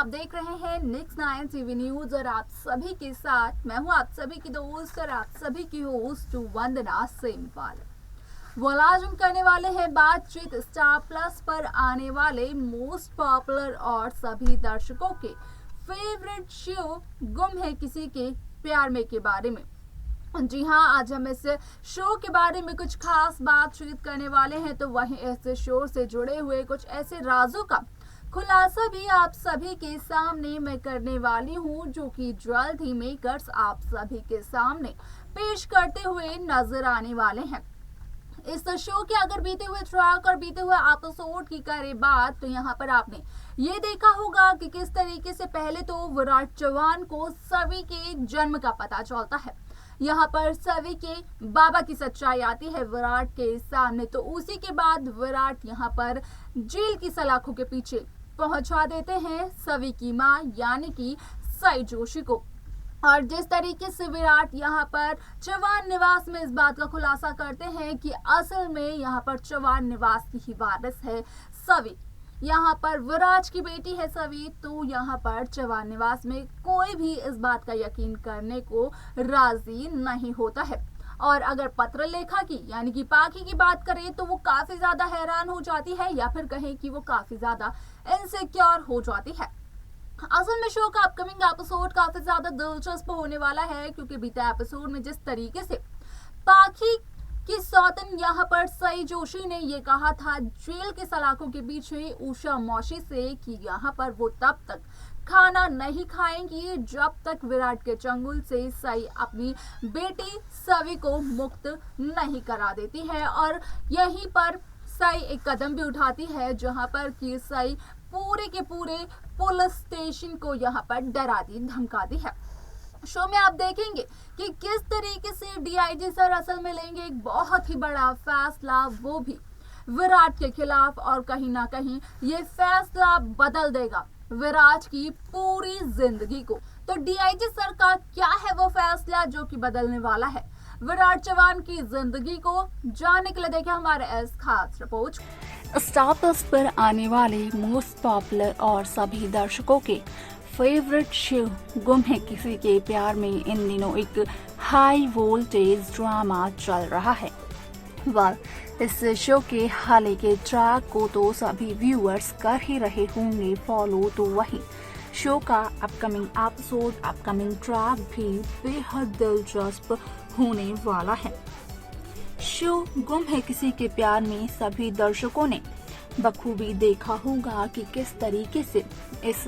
आप देख रहे हैं नेक्स्ट 9 टीवी न्यूज और आप सभी के साथ मैं हूं आप सभी की दोस्त और आप सभी की होस्ट वंदना सेमवाल। वो आज हम करने वाले हैं बातचीत स्टार प्लस पर आने वाले मोस्ट पॉपुलर और सभी दर्शकों के फेवरेट शो गुम है किसी के प्यार में के बारे में। जी हाँ, आज हम इस शो के बारे में कुछ खास बातचीत करने वाले हैं, तो वहीं इस शो से जुड़े हुए कुछ ऐसे राजों का खुलासा भी आप सभी के सामने मैं करने वाली हूँ, जो कि जल्द ही मेकर्स आप सभी के सामने पेश करते हुए नजर आने वाले हैं। इस शो के अगर बीते हुए ट्रैक और बीते हुए एपिसोड की करें बात, तो यहाँ पर आपने ये देखा होगा कि किस तरीके से पहले तो विराट चौहान को सभी के जन्म का पता चलता है। यहाँ पर सभी के बाबा की सच्चाई आती है विराट के सामने, तो उसी के बाद विराट यहाँ पर जेल की सलाखों के पीछे पहुंचा देते हैं सभी की मां यानी कि साई जोशी को। और जिस तरीके से विराट यहाँ पर चौहान निवास में इस बात का खुलासा करते हैं कि असल में यहाँ पर चौहान निवास की ही वारिस है सवी, यहाँ पर विराट की बेटी है सवी, तो यहाँ पर चौहान निवास में कोई भी इस बात का यकीन करने को राजी नहीं होता है। और अगर पत्र लेखा की यानी कि पाखी की बात करें, तो वो काफी ज्यादा हैरान हो जाती है या फिर कहें कि वो काफी ज्यादा इनसिक्योर हो जाती है। असल में शो का अपकमिंग एपिसोड काफी ज्यादा दिलचस्प होने वाला है, क्योंकि बीते एपिसोड में जिस तरीके से पाखी की सौतन यहाँ पर साई जोशी ने ये कहा था जेल के सलाखों के पीछे उषा मौसी से कि यहाँ पर वो तब तक खाना नहीं खाएंगी जब तक विराट के चंगुल से साई अपनी बेटी सवी को मुक्त नहीं करा देती है। और यहीं पर साई एक कदम भी उठाती है, जहां पर कि साई पूरे के पूरे पुलिस स्टेशन को यहाँ पर डराती धमकाती है। शो में आप देखेंगे कि किस तरीके से डीआईजी सर असल में लेंगे एक बहुत ही बड़ा फैसला, वो भी विराट के खिलाफ, और कहीं ना कहीं ये फैसला बदल देगा विराट की पूरी जिंदगी को। तो डीआईजी सर का क्या है वो फैसला जो कि बदलने वाला है विराट चौहान की जिंदगी को, जानने के लिए देखें हमारे इस खास रिपोर्ट। स्टार प्लस पर आने वाले मोस्ट पॉपुलर और सभी दर्शकों के फेवरेट शो गुम है किसी के प्यार में इन दिनों एक हाई वोल्टेज ड्रामा चल रहा है। इस शो के हाल के ट्रैक को तो सभी व्यूअर्स कर ही रहे होंगे फॉलो, तो वही शो का अपकमिंग एपिसोड अपकमिंग ट्रैक भी बेहद दिलचस्प होने वाला है। शो गुम है किसी के प्यार में सभी दर्शकों ने बखूबी देखा होगा कि किस तरीके से इस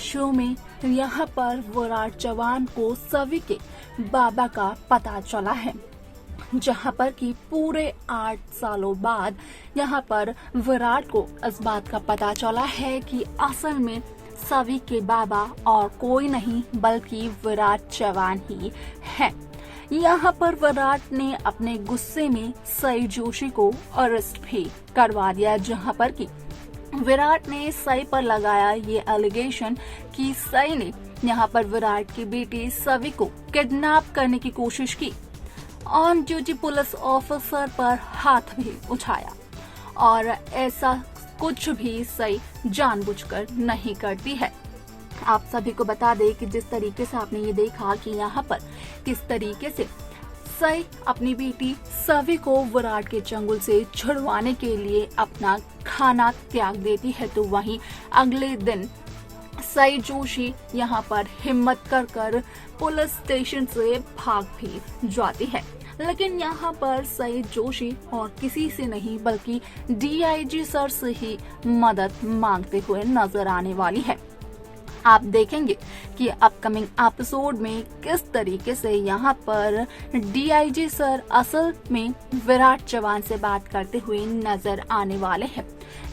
शो में यहाँ पर विराट चौहान को सभी के बाबा का पता चला है, जहाँ पर कि पूरे 8 सालों बाद यहाँ पर विराट को इस बात का पता चला है कि असल में सभी के बाबा और कोई नहीं बल्कि विराट चौहान ही है। यहाँ पर विराट ने अपने गुस्से में साई जोशी को अरेस्ट भी करवा दिया, जहाँ पर कि विराट ने साई पर लगाया ये एलिगेशन कि साई ने यहाँ पर विराट की बेटी सवी को किडनैप करने की कोशिश की, ऑन ड्यूटी पुलिस ऑफिसर पर हाथ भी उठाया, और ऐसा कुछ भी साई जानबूझकर नहीं करती है। आप सभी को बता दें कि जिस तरीके से आपने ये देखा कि यहाँ पर किस तरीके से साई अपनी बेटी सवी को विराट के चंगुल से छुड़वाने के लिए अपना खाना त्याग देती है, तो वहीं अगले दिन साई जोशी यहाँ पर हिम्मत कर पुलिस स्टेशन से भाग भी जाती है। लेकिन यहाँ पर साई जोशी और किसी से नहीं बल्कि डीआईजी सर से ही मदद मांगते हुए नजर आने वाली है। आप देखेंगे कि अपकमिंग एपिसोड में किस तरीके से यहाँ पर डीआईजी सर असल में विराट चौहान से बात करते हुए नजर आने वाले हैं,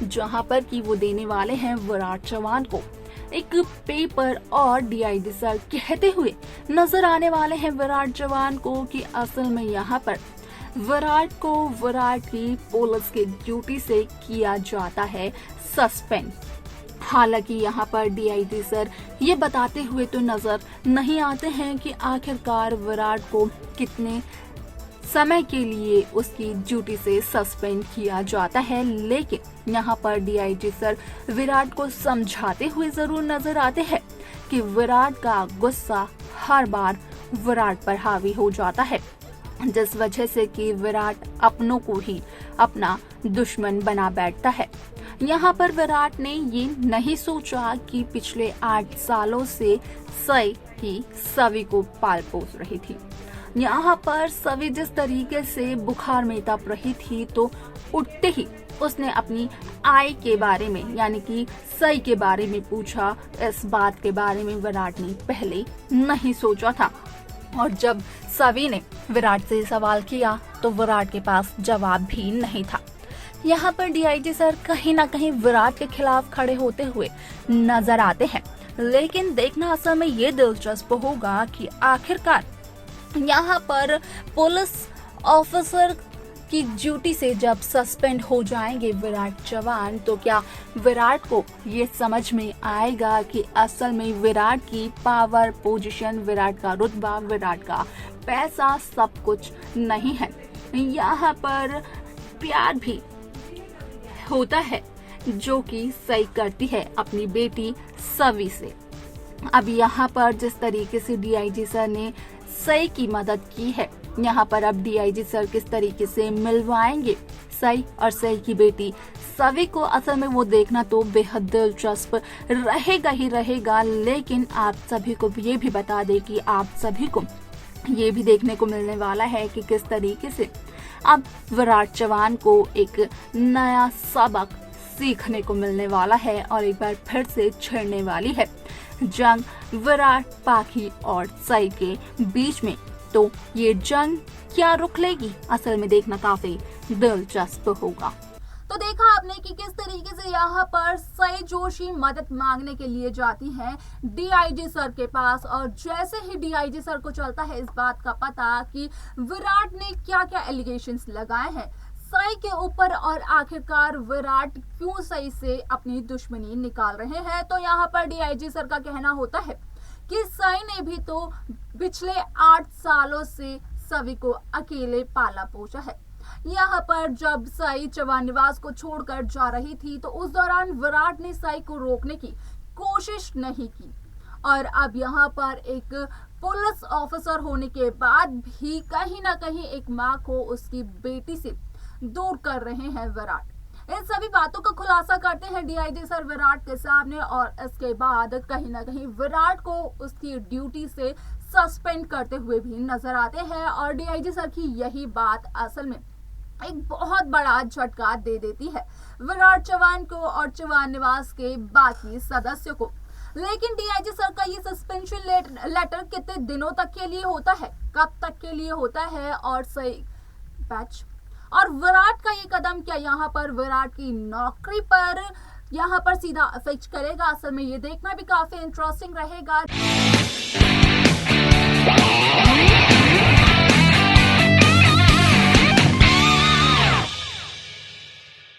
जहाँ पर कि वो देने वाले हैं विराट चौहान को एक पेपर, और डीआईजी सर कहते हुए नजर आने वाले हैं विराट चौहान को कि असल में यहाँ पर विराट को विराट की पुलिस के ड्यूटी से किया जाता है सस्पेंड। हालांकि यहाँ पर डीआईजी सर ये बताते हुए तो नजर नहीं आते हैं कि आखिरकार विराट को कितने समय के लिए उसकी ड्यूटी से सस्पेंड किया जाता है। लेकिन यहाँ पर डीआईजी सर विराट को समझाते हुए जरूर नजर आते हैं कि विराट का गुस्सा हर बार विराट पर हावी हो जाता है, जिस वजह से कि विराट अपनों को ही अपना दुश्मन बना बैठता है। यहाँ पर विराट ने ये नहीं सोचा कि पिछले 8 सालों से सई ही सवी को पाल पोस रही थी। यहाँ पर सवी जिस तरीके से बुखार में तप रही थी, तो उठते ही उसने अपनी आई के बारे में यानी कि सई के बारे में पूछा। इस बात के बारे में विराट ने पहले नहीं सोचा था, और जब सवी ने विराट से सवाल किया तो विराट के पास जवाब भी नहीं था। यहाँ पर डीआईजी सर कहीं ना कहीं विराट के खिलाफ खड़े होते हुए नजर आते हैं। लेकिन देखना असल में ये दिलचस्प होगा कि आखिरकार यहाँ पर पुलिस ऑफिसर की ड्यूटी से जब सस्पेंड हो जाएंगे विराट चव्हाण, तो क्या विराट को ये समझ में आएगा कि असल में विराट की पावर पोजीशन, विराट का रुतबा, विराट का पैसा सब कुछ नहीं है। यहाँ पर प्यार भी होता है जो कि सही करती है अपनी बेटी सवी से। अब यहाँ पर जिस तरीके से डीआईजी सर ने सई की मदद की है, यहाँ पर अब डीआईजी सर किस तरीके से मिलवाएंगे सई और सई की बेटी सवी को, असल में वो देखना तो बेहद दिलचस्प रहेगा ही रहेगा। लेकिन आप सभी को ये भी बता दें कि आप सभी को ये भी देखने को मिलने वाला है कि किस तरीके से अब विराट चव्हाण को एक नया सबक सीखने को मिलने वाला है और एक बार फिर से छिड़ने वाली है जंग विराट, पाखी और सई के बीच में। तो ये जंग क्या रुख लेगी, असल में देखना काफी दिलचस्प होगा। तो देखा आपने कि किस तरीके से यहाँ पर सई जोशी मदद मांगने के लिए जाती हैं डीआईजी सर के पास, और जैसे ही डीआईजी सर को चलता है इस बात का पता कि विराट ने क्या क्या एलिगेशंस लगाए हैं सई के ऊपर, और आखिरकार विराट क्यों सई से अपनी दुश्मनी निकाल रहे हैं, तो यहाँ पर डीआईजी सर का कहना होता है कि सई ने भी तो पिछले 8 सालों से सवी को अकेले पाला पोसा है। यहाँ पर जब सई चव्हाण निवास को छोड़कर जा रही थी तो उस दौरान विराट ने सई को रोकने की कोशिश नहीं की, और अब यहाँ पर एक पुलिस ऑफिसर होने के बाद भी कहीं ना कहीं एक माँ को उसकी बेटी से दूर कर रहे हैं विराट। इन सभी बातों का खुलासा करते हैं डीआईजी सर विराट के सामने, और इसके बाद कहीं ना कहीं विराट को उसकी ड्यूटी से सस्पेंड करते हुए भी नजर आते हैं। और डीआईजी सर की यही बात असल में एक बहुत बड़ा झटका दे देती है विराट चव्हाण को और चव्हाण निवास के बाकी सदस्यों को। लेकिन डीआईजी सर का ये सस्पेंशन लेटर कितने दिनों तक के लिए होता है, कब तक के लिए होता है, और सही पैच और विराट का ये कदम क्या यहाँ पर विराट की नौकरी पर यहाँ पर सीधा इफेक्ट करेगा, असल में ये देखना भी काफी इंटरेस्टिंग रहेगा।